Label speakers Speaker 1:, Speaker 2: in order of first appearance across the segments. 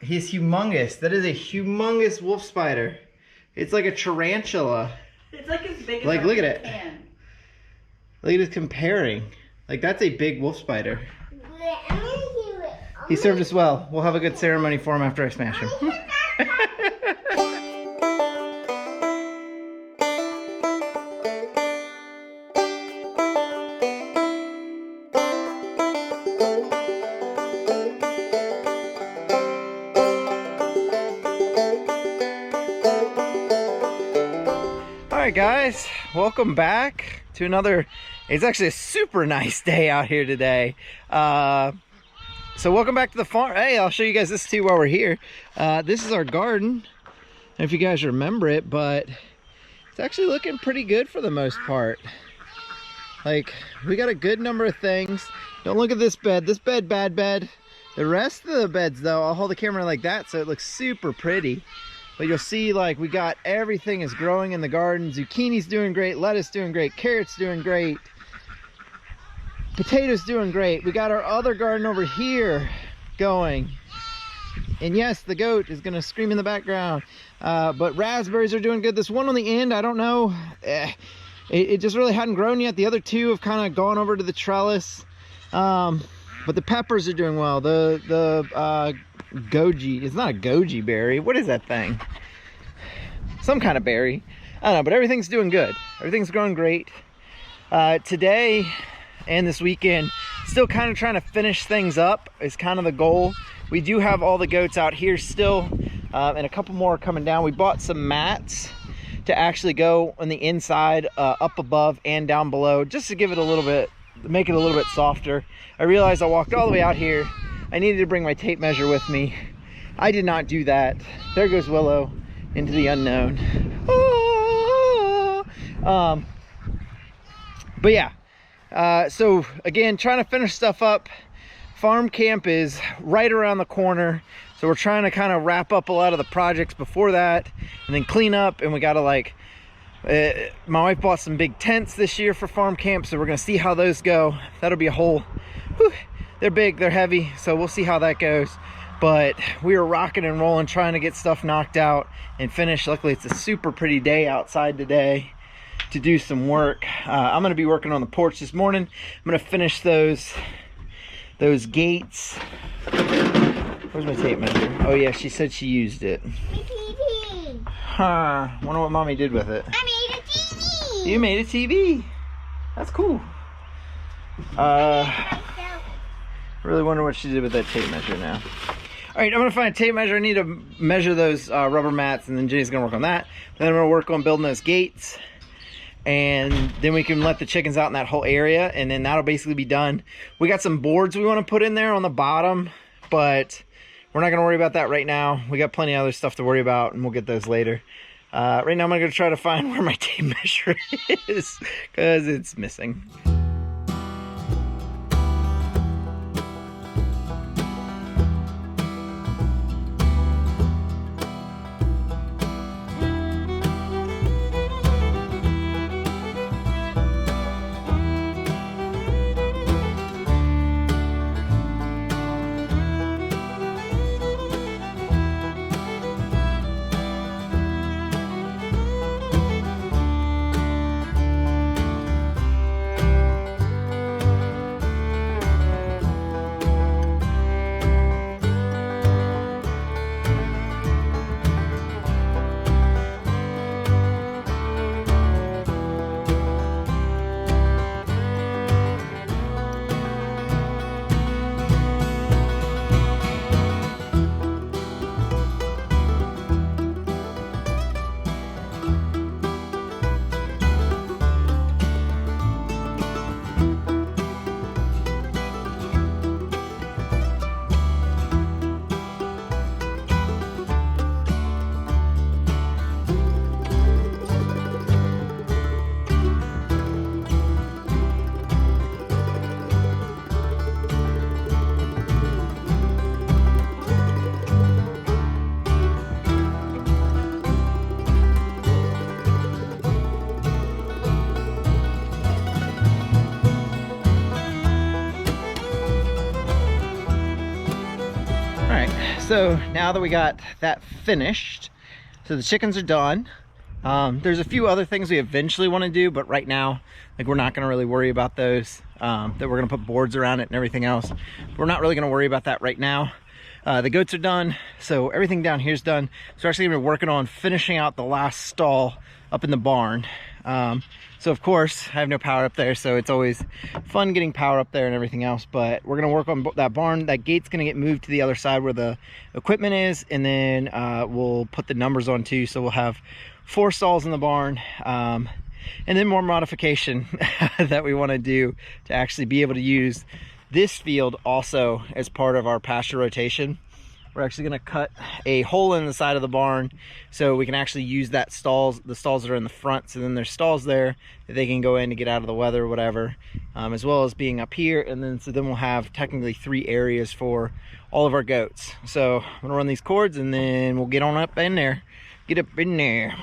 Speaker 1: He's humongous. That is a humongous wolf spider. It's like a tarantula.
Speaker 2: It's like as big as
Speaker 1: like, look at it.
Speaker 2: Can.
Speaker 1: Look at us comparing. Like, that's a big wolf spider. He served us well. We'll have a good ceremony for him after I smash him. Alright guys, welcome back to another, it's actually a super nice day out here today. So welcome back to the farm. Hey, I'll show you guys this too while we're here. This is our garden. I don't know if you guys remember it, but it's actually looking pretty good for the most part. Like, we got a good number of things. Don't look at this bed. This bed, bad bed. The rest of the beds though, I'll hold the camera like that so it looks super pretty. But you'll see, like, we got everything is growing in the garden. Zucchini's doing great, lettuce doing great, carrots doing great, potatoes doing great. We got our other garden over here going. And yes, the goat is gonna scream in the background. But raspberries are doing good. This one on the end, I don't know. It just really hadn't grown yet. The other two have kind of gone over to the trellis. But the peppers are doing well. The goji, it's not a goji berry. What is that thing? Some kind of berry. I don't know, but everything's doing good. Everything's growing great. Today and this weekend, still kind of trying to finish things up is kind of the goal. We do have all the goats out here still, and a couple more coming down. We bought some mats to actually go on the inside, up above and down below, just to give it a little bit, make it a little bit softer. I realized I walked all the way out here. I needed to bring my tape measure with me. I did not do that. There goes Willow into the unknown. But yeah, so again, trying to finish stuff up. Farm camp is right around the corner. So we're trying to kind of wrap up a lot of the projects before that and then clean up. And we got to like, my wife bought some big tents this year for farm camp. So we're going to see how those go. That'll be a whole, whew, they're big, they're heavy, so we'll see how that goes. But we are rocking and rolling, trying to get stuff knocked out and finished. Luckily, it's a super pretty day outside today to do some work. I'm gonna be working on the porch this morning. I'm gonna finish those gates. Where's my tape measure? Oh yeah, she said she used it. Huh, wonder what mommy did with it.
Speaker 3: I made a TV.
Speaker 1: You made a TV. That's cool. Really wonder what she did with that tape measure now. All right, I'm gonna find a tape measure. I need to measure those rubber mats, and then Jenny's gonna work on that. Then I'm gonna work on building those gates, and then we can let the chickens out in that whole area, and then that'll basically be done. We got some boards we want to put in there on the bottom, but we're not gonna worry about that right now. We got plenty of other stuff to worry about, and we'll get those later. Right now I'm gonna try to find where my tape measure is, because it's missing. so now that we got that finished, so the chickens are done. There's a few other things we eventually want to do, but right now, like, we're not going to really worry about those. That we're going to put boards around it and everything else. We're not really going to worry about that right now. The goats are done, so everything down here is done. So we're actually going to be working on finishing out the last stall up in the barn. So of course, I have no power up there, so it's always fun getting power up there and everything else. But we're going to work on that barn. That gate's going to get moved to the other side where the equipment is, and then we'll put the numbers on too. So we'll have 4 stalls in the barn, and then more modification that we want to do to actually be able to use this field also as part of our pasture rotation. We're actually going to cut a hole in the side of the barn so we can actually use the stalls that are in the front. So then there's stalls there that they can go in to get out of the weather or whatever, as well as being up here. And then so then we'll have technically 3 areas for all of our goats. So I'm gonna run these cords and then we'll get on up in there. Get up in there.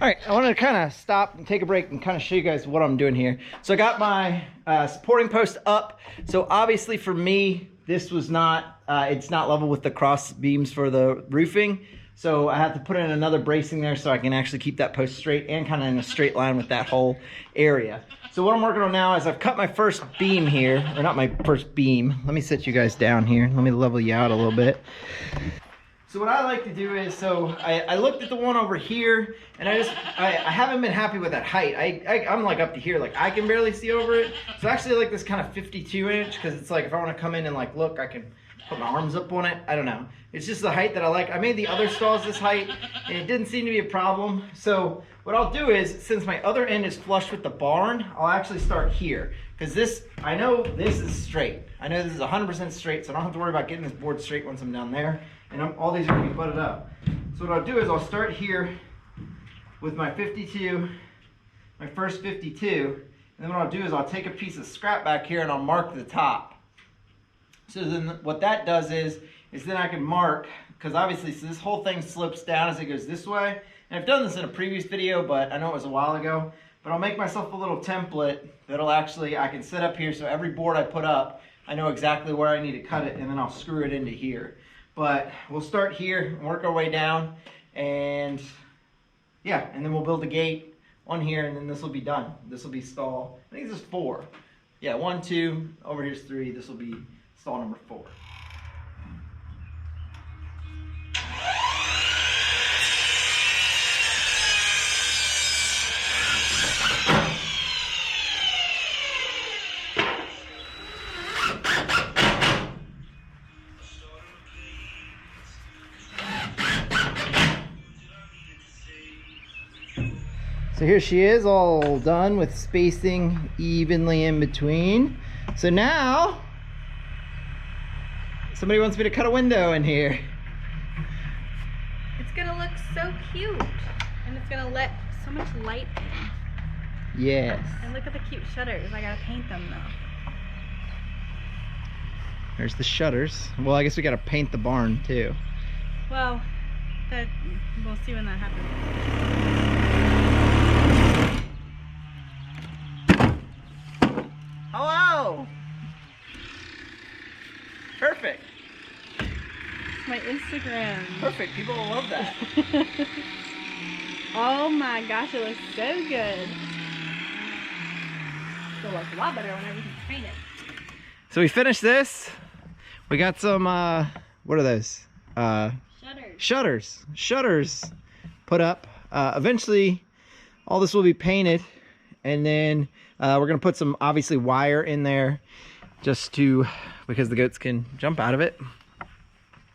Speaker 1: All right, I wanted to kind of stop and take a break and kind of show you guys what I'm doing here. So I got my supporting post up. So obviously for me, this was not, it's not level with the cross beams for the roofing. So I have to put in another bracing there so I can actually keep that post straight and kind of in a straight line with that whole area. So what I'm working on now is I've cut my first beam here, or not my first beam. Let me sit you guys down here. Let me level you out a little bit. So what I like to do is, so I looked at the one over here, and I haven't been happy with that height. I'm like up to here, like I can barely see over it. So actually I like this kind of 52 inch, because it's like if I want to come in and like look, I can put my arms up on it. I don't know. It's just the height that I like. I made the other stalls this height, and it didn't seem to be a problem. So what I'll do is, since my other end is flush with the barn, I'll actually start here. Because this, I know this is straight. I know this is 100% straight, so I don't have to worry about getting this board straight once I'm down there. And all these are going to be butted up. So what I'll do is I'll start here with my 52, my first 52. And then what I'll do is I'll take a piece of scrap back here and I'll mark the top. So then what that does is then I can mark, because obviously so this whole thing slopes down as it goes this way. And I've done this in a previous video, but I know it was a while ago. But I'll make myself a little template that'll actually, I can set up here, so every board I put up, I know exactly where I need to cut it, and then I'll screw it into here. But we'll start here and work our way down, and yeah, and then we'll build a gate on here, and then this will be done. This will be stall, I think this is 4. Yeah, 1, 2, over here's 3, this will be stall number 4. So here she is, all done with spacing evenly in between. So now, somebody wants me to cut a window in here.
Speaker 2: It's gonna look so cute, and it's gonna let so much light in.
Speaker 1: Yes.
Speaker 2: And look at the cute shutters. I gotta paint them though.
Speaker 1: There's the shutters. Well, I guess we gotta paint the barn too.
Speaker 2: Well, we'll see when that happens.
Speaker 1: Hello! Perfect.
Speaker 2: My Instagram.
Speaker 1: Perfect. People will love that.
Speaker 2: Oh my gosh, it looks so good. It'll look a lot better when everything's painted.
Speaker 1: So we finished this. We got some, what are those? Shutters put up. Eventually, all this will be painted, and then we're gonna put some obviously wire in there, just because the goats can jump out of it.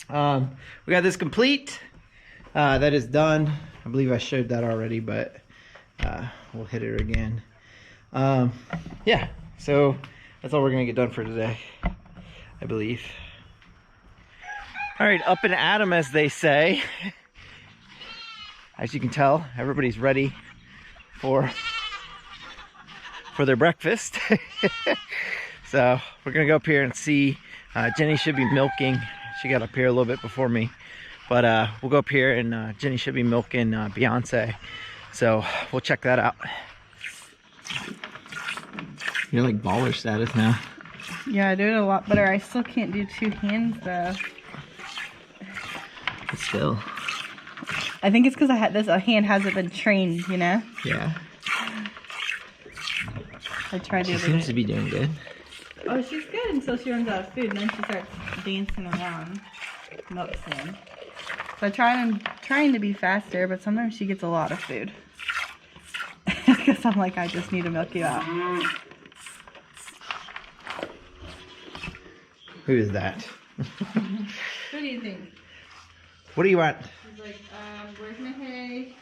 Speaker 1: We got this complete. That is done. I believe I showed that already, but we'll hit it again. Yeah, so that's all we're gonna get done for today, I believe. All right, up and at 'em, as they say. As you can tell, everybody's ready for their breakfast. So we're gonna go up here and see. Jenny should be milking. She got up here a little bit before me, but we'll go up here and Jenny should be milking Beyonce. So we'll check that out. You're like baller status now.
Speaker 2: Yeah, I do it a lot better. I still can't do 2 hands though.
Speaker 1: But still.
Speaker 2: I think it's because this hand hasn't been trained, you know?
Speaker 1: Yeah.
Speaker 2: I tried the
Speaker 1: She
Speaker 2: other
Speaker 1: seems
Speaker 2: day.
Speaker 1: to be doing good.
Speaker 2: Oh, she's good until she runs out of food, and then she starts dancing around. Milk stand. So I'm trying to be faster, but sometimes she gets a lot of food. Because I'm like, I just need to milk you out.
Speaker 1: Who is that?
Speaker 2: What do you think?
Speaker 1: What do you want?
Speaker 2: She's like, where's my hay?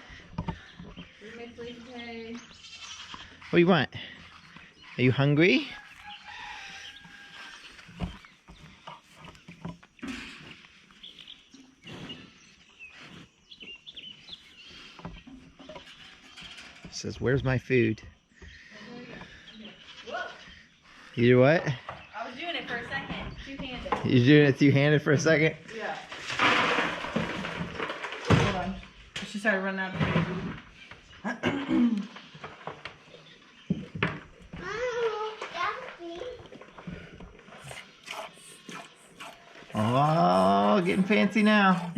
Speaker 2: Where's my plate of hay?
Speaker 1: What do you want? Are you hungry? Says, where's my food?
Speaker 2: Whoa.
Speaker 1: You do what?
Speaker 2: I was doing it for a second. Two-handed.
Speaker 1: You're doing it two-handed for a second?
Speaker 2: Yeah. Hold on. She started running out of food.
Speaker 1: Oh, getting fancy now.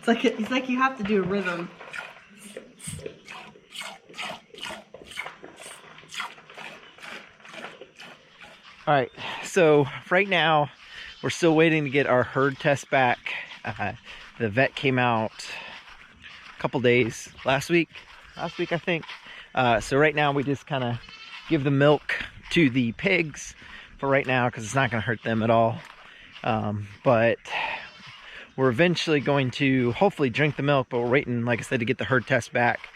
Speaker 2: It's like you have to do a rhythm.
Speaker 1: All right, so right now we're still waiting to get our herd test back. The vet came out a couple days last week I think. So right now we just kind of give the milk to the pigs for right now because it's not going to hurt them at all. But we're eventually going to hopefully drink the milk, but we're waiting, like I said, to get the herd test back,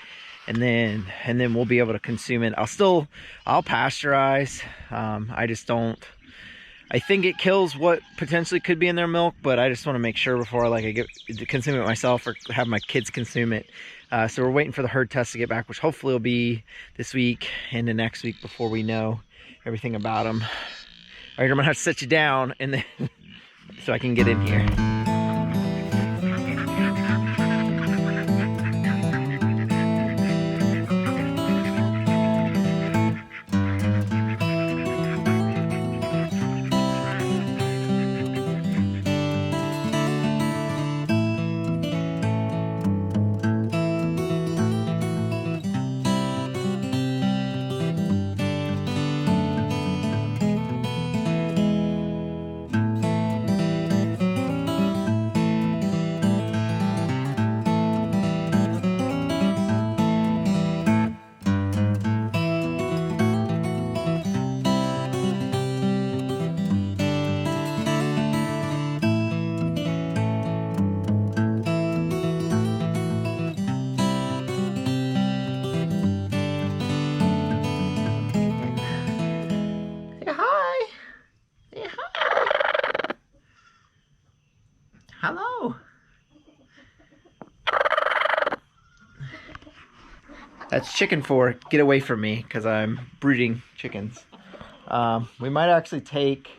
Speaker 1: and then we'll be able to consume it. I'll pasteurize. I just don't. I think it kills what potentially could be in their milk, but I just want to make sure before I get to consume it myself or have my kids consume it. So we're waiting for the herd test to get back, which hopefully will be this week and the next week before we know everything about them. All right, I'm gonna have to sit you down and then so I can get in here. Hello. That's chicken for get away from me because I'm breeding chickens. We might actually take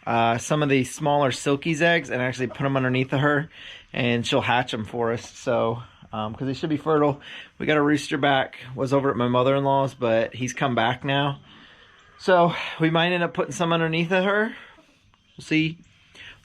Speaker 1: some of the smaller Silky's eggs and actually put them underneath of her, and she'll hatch them for us. So, because they should be fertile. We got a rooster back. Was over at my mother-in-law's, but he's come back now. So we might end up putting some underneath of her. We'll see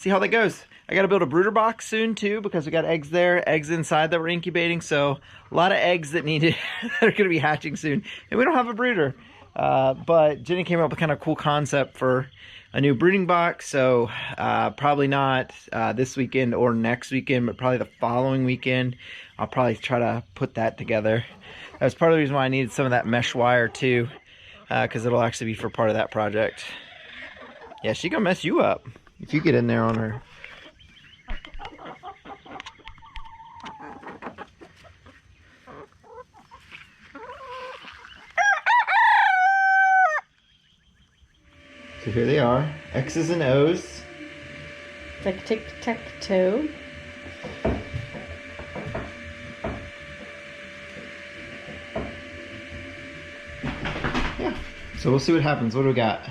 Speaker 1: how that goes. I got to build a brooder box soon too because we got eggs there, eggs inside that we're incubating. So a lot of eggs that are going to be hatching soon. And we don't have a brooder. But Jenny came up with kind of a cool concept for a new brooding box. So probably not this weekend or next weekend, but probably the following weekend. I'll probably try to put that together. That's part of the reason why I needed some of that mesh wire too, because it'll actually be for part of that project. Yeah, she gonna mess you up if you get in there on her. So here they are, X's and O's.
Speaker 2: It's like tic-tac-toe.
Speaker 1: Yeah. So we'll see what happens. What do we got?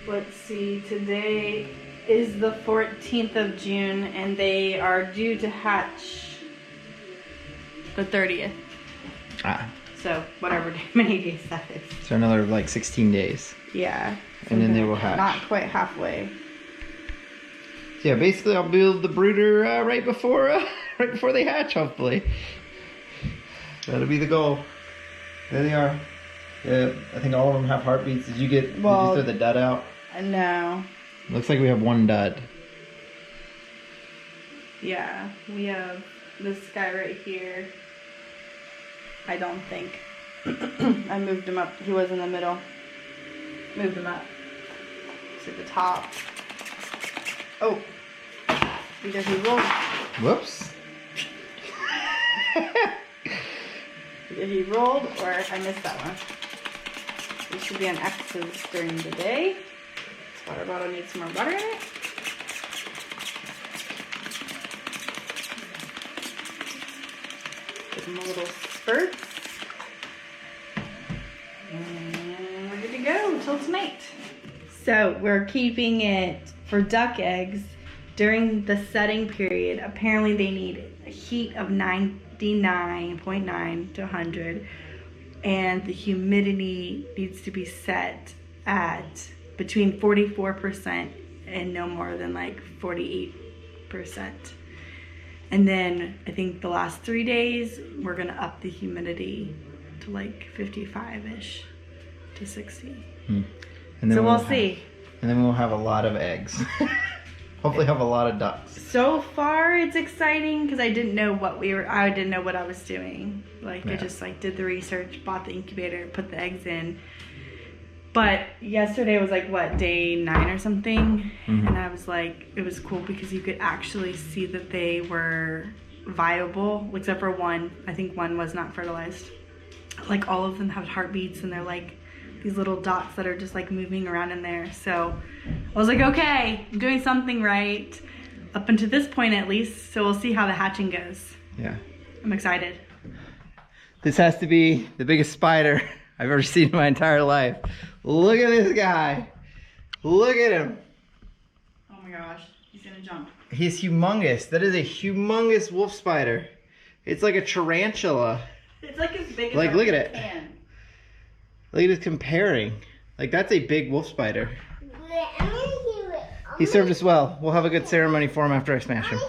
Speaker 2: Let's see. Today is the 14th of June, and they are due to hatch the 30th. So whatever many days that is.
Speaker 1: So another like 16 days.
Speaker 2: Yeah.
Speaker 1: And then they will hatch.
Speaker 2: Not quite halfway.
Speaker 1: So yeah, basically I'll build the brooder right before they hatch, hopefully. That'll be the goal. There they are. Yeah, I think all of them have heartbeats. Did you throw the dud out?
Speaker 2: No.
Speaker 1: Looks like we have one dud.
Speaker 2: Yeah, we have this guy right here. I don't think. I moved him up. He was in the middle. Moved him up to the top. Oh, either he rolled.
Speaker 1: Whoops.
Speaker 2: Either he rolled or I missed that one. It should be on X's during the day. This water bottle needs some more butter in it. Give them a little spurt. And we're good to go till tonight. So we're keeping it for duck eggs during the setting period. Apparently they need a heat of 99.9 to 100. And the humidity needs to be set at between 44% and no more than like 48%. And then I think the last 3 days, we're gonna up the humidity to like 55-ish to 60.
Speaker 1: And then
Speaker 2: So we'll see.
Speaker 1: And then we'll have a lot of eggs. Hopefully have a lot of ducks.
Speaker 2: So far it's exciting because I didn't know what I didn't know what I was doing. Like I just like did the research, bought the incubator, put the eggs in. But yesterday was like what, day 9 or something, and I was like, it was cool because you could actually see that they were viable, except for one. I think one was not fertilized. Like all of them have heartbeats, and they're like these little dots that are just like moving around in there. So I was like, okay, I'm doing something right up until this point at least. So we'll see how the hatching goes.
Speaker 1: Yeah.
Speaker 2: I'm excited.
Speaker 1: This has to be the biggest spider I've ever seen in my entire life. Look at this guy. Look at him.
Speaker 2: Oh my gosh, he's gonna jump.
Speaker 1: He's humongous. That is a humongous wolf spider. It's like a tarantula.
Speaker 2: It's like as big as
Speaker 1: Like, look at it.
Speaker 2: can.
Speaker 1: Look at this comparing. Like, that's a big wolf spider. He served us well. We'll have a good ceremony for him after I smash him.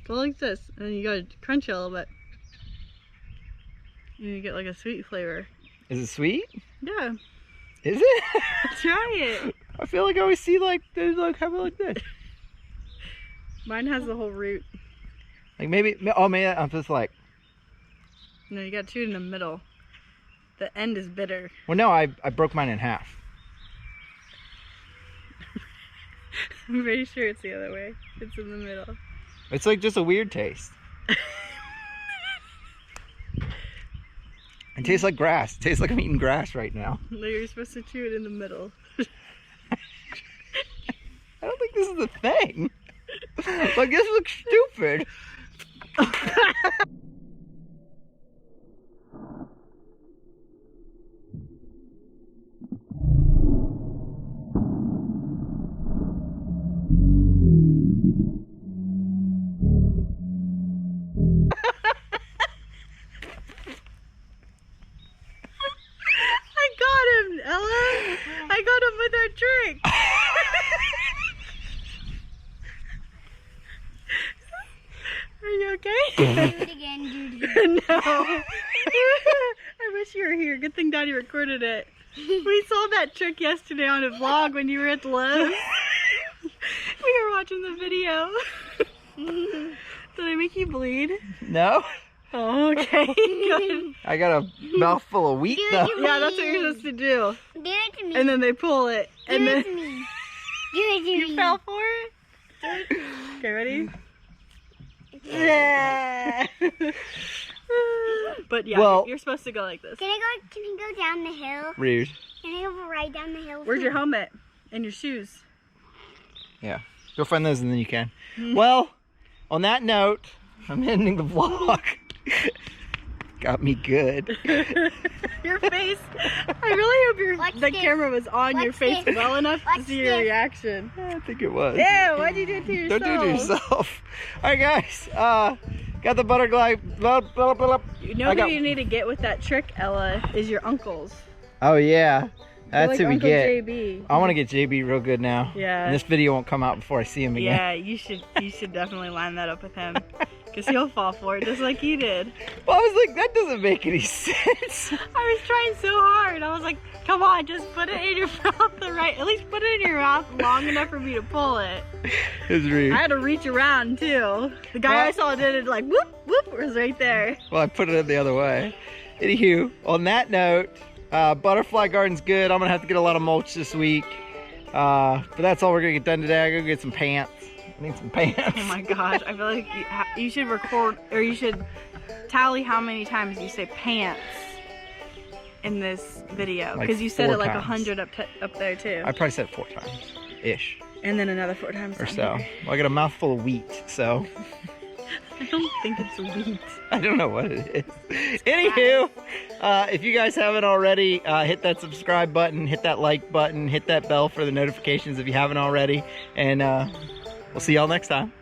Speaker 2: Go like this, and then you gotta crunch it a little bit. And you get like a sweet flavor.
Speaker 1: Is it sweet?
Speaker 2: Yeah.
Speaker 1: Is it?
Speaker 2: Try it.
Speaker 1: I feel like I always see like, there's like, have it like this.
Speaker 2: Mine has the whole root.
Speaker 1: Like maybe, oh maybe I'm just like.
Speaker 2: No, you got two in the middle. The end is bitter.
Speaker 1: Well no, I broke mine in half.
Speaker 2: I'm pretty sure it's the other way. It's in the middle.
Speaker 1: It's like just a weird taste. It tastes like grass. It tastes like I'm eating grass right now.
Speaker 2: No, you're supposed to chew it in the middle.
Speaker 1: I don't think this is a thing. Like this looks stupid.
Speaker 2: I got him with our trick. Are you okay?
Speaker 3: Do it again,
Speaker 2: No. wish you were here. Good thing Daddy recorded it. We saw that trick yesterday on a vlog when you were at the Lowe's. We were watching the video. Did I make you bleed?
Speaker 1: No.
Speaker 2: Oh, okay. Good.
Speaker 1: I got a mouthful of wheat though.
Speaker 2: Yeah, that's what you're supposed to do.
Speaker 3: Do it to me.
Speaker 2: And then they pull it.
Speaker 3: Do
Speaker 2: And
Speaker 3: it
Speaker 2: then
Speaker 3: to me. Do it to
Speaker 2: you
Speaker 3: me.
Speaker 2: fell for it? Okay, ready? Yeah. But yeah,
Speaker 1: Well-
Speaker 2: you're supposed to go like this.
Speaker 3: Can I go down the hill?
Speaker 1: Rude.
Speaker 3: Can I go right down the hill?
Speaker 2: Where's your helmet and your shoes?
Speaker 1: Yeah. Go find those and then you can. Well, on that note, I'm ending the vlog. Got me good.
Speaker 2: Your face. I really hope
Speaker 3: Watch
Speaker 2: the
Speaker 3: this.
Speaker 2: camera was on your
Speaker 3: Watch
Speaker 2: face
Speaker 3: this.
Speaker 2: well enough to
Speaker 3: Watch
Speaker 2: see your
Speaker 3: this.
Speaker 2: reaction.
Speaker 1: I think it was.
Speaker 2: Ew, why'd you do it to yourself?
Speaker 1: Don't do it to yourself. Alright guys, got the butterfly.
Speaker 2: You know who you need to get with that trick, Ella, is your uncles.
Speaker 1: Oh yeah. That's
Speaker 2: like
Speaker 1: who we
Speaker 2: Uncle
Speaker 1: get.
Speaker 2: JB.
Speaker 1: I want to get JB real good now.
Speaker 2: Yeah.
Speaker 1: And this video won't come out before I see him again.
Speaker 2: Yeah, you should definitely line that up with him. Because he'll fall for it just like you did.
Speaker 1: Well, I was like, that doesn't make any sense.
Speaker 2: I was trying so hard. I was like, come on, just put it in your mouth at least put it in your mouth long enough for me to pull it.
Speaker 1: It's rude.
Speaker 2: I had to reach around too. The guy I saw did it like whoop, whoop, was right there.
Speaker 1: Well, I put it the other way. Anywho, on that note, butterfly garden's good. I'm gonna have to get a lot of mulch this week. But that's all we're gonna get done today. I gotta go get some pants. I need some pants.
Speaker 2: Oh my gosh, I feel like you should record, or you should tally how many times you say pants in this video.
Speaker 1: Like
Speaker 2: Because you said
Speaker 1: 4
Speaker 2: it like
Speaker 1: times.
Speaker 2: 100 up there too.
Speaker 1: I probably said it 4 times-ish.
Speaker 2: And then another 4 times.
Speaker 1: Or
Speaker 2: down
Speaker 1: so.
Speaker 2: here.
Speaker 1: Well, I got a mouthful of wheat, so
Speaker 2: I don't think it's wheat.
Speaker 1: I don't know what it is. Anywho, if you guys haven't already, hit that subscribe button, hit that like button, hit that bell for the notifications if you haven't already, and we'll see y'all next time.